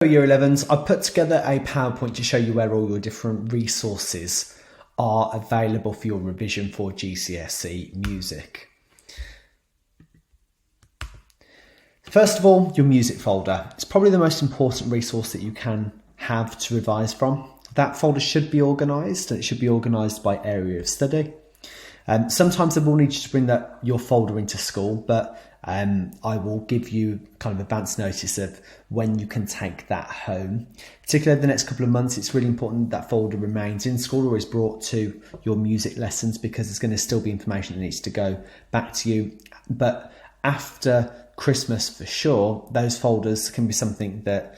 Year 11s, I've put together a PowerPoint to show you where all your different resources are available for your revision for GCSE music. First of all, your music folder. It's probably the most important resource that you can have to revise from. That folder should be organised, and it should be organised by area of study. Sometimes I will need you to bring your folder into school, but I will give you kind of advance notice of when you can take that home. Particularly the next couple of months, it's really important that folder remains in school or is brought to your music lessons, because there's going to still be information that needs to go back to you. But after Christmas, for sure, those folders can be something that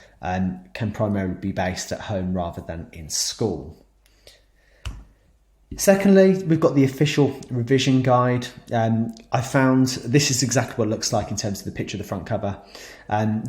can primarily be based at home rather than in school. Secondly, we've got the official revision guide. I found this is exactly what it looks like in terms of the picture of the front cover.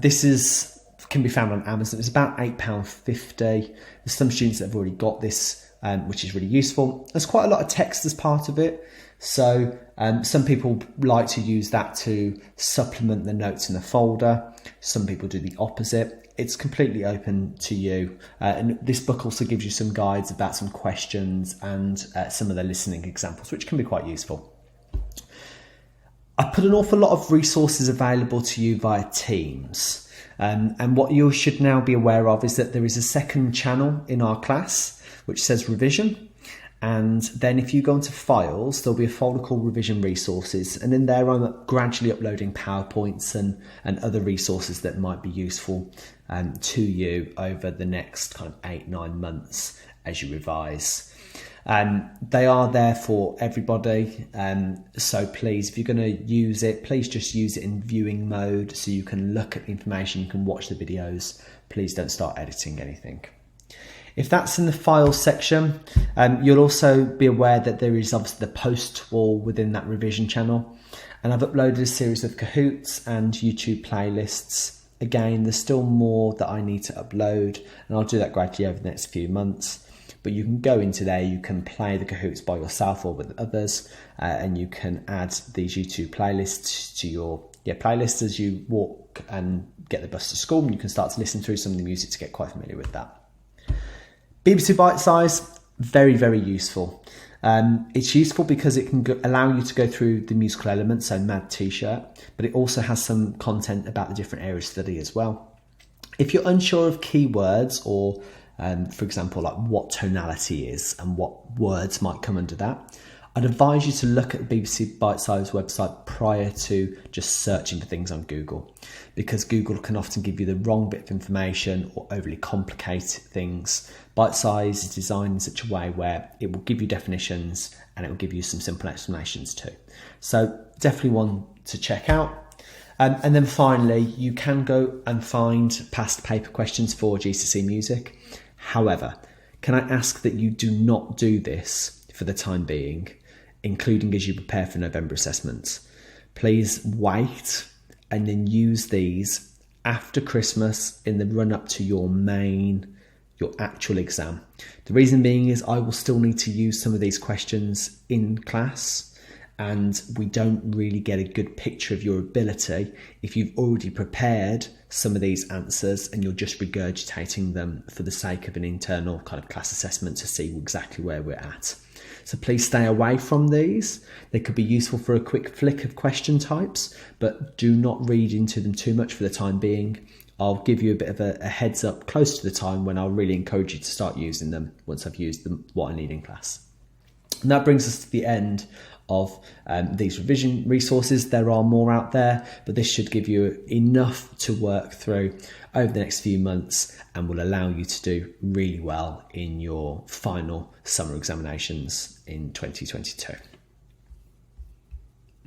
This can be found on Amazon. It's about £8.50. There's some students that have already got this, which is really useful. There's quite a lot of text as part of it. So some people like to use that to supplement the notes in the folder. Some people do the opposite. It's completely open to you. And this book also gives you some guides about some questions and some of the listening examples, which can be quite useful. I put an awful lot of resources available to you via Teams. And what you should now be aware of is that there is a second channel in our class, which says revision. And then if you go into files, there'll be a folder called revision resources. And in there, I'm gradually uploading PowerPoints and other resources that might be useful to you over the next kind of 8-9 months as you revise. They are there for everybody. So please, if you're going to use it, please just use it in viewing mode so you can look at the information, you can watch the videos. Please don't start editing anything. If that's in the files section, you'll also be aware that there is obviously the post wall within that revision channel. And I've uploaded a series of Kahoots and YouTube playlists. Again, there's still more that I need to upload, and I'll do that gradually over the next few months. But you can go into there, you can play the Kahoots by yourself or with others, and you can add these YouTube playlists to your playlist as you walk and get the bus to school, and you can start to listen through some of the music to get quite familiar with that. BBC Bitesize, very, very useful. It's useful because it can allow you to go through the musical elements, so Mad T-shirt, but it also has some content about the different areas of study as well. If you're unsure of keywords or, for example, like what tonality is and what words might come under that, I'd advise you to look at the BBC Bitesize website prior to just searching for things on Google, because Google can often give you the wrong bit of information or overly complicate things. Bitesize is designed in such a way where it will give you definitions and it will give you some simple explanations too. So definitely one to check out. And then finally, you can go and find past paper questions for GCSE music. However, can I ask that you do not do this for the time being, including as you prepare for November assessments. Please wait and then use these after Christmas in the run up to your actual exam. The reason being is I will still need to use some of these questions in class, and we don't really get a good picture of your ability if you've already prepared some of these answers and you're just regurgitating them for the sake of an internal kind of class assessment to see exactly where we're at. So please stay away from these. They could be useful for a quick flick of question types, but do not read into them too much for the time being. I'll give you a bit of a heads up close to the time when I'll really encourage you to start using them once I've used them, what I need in class. And that brings us to the end of these revision resources. There are more out there, but this should give you enough to work through over the next few months and will allow you to do really well in your final summer examinations in 2022.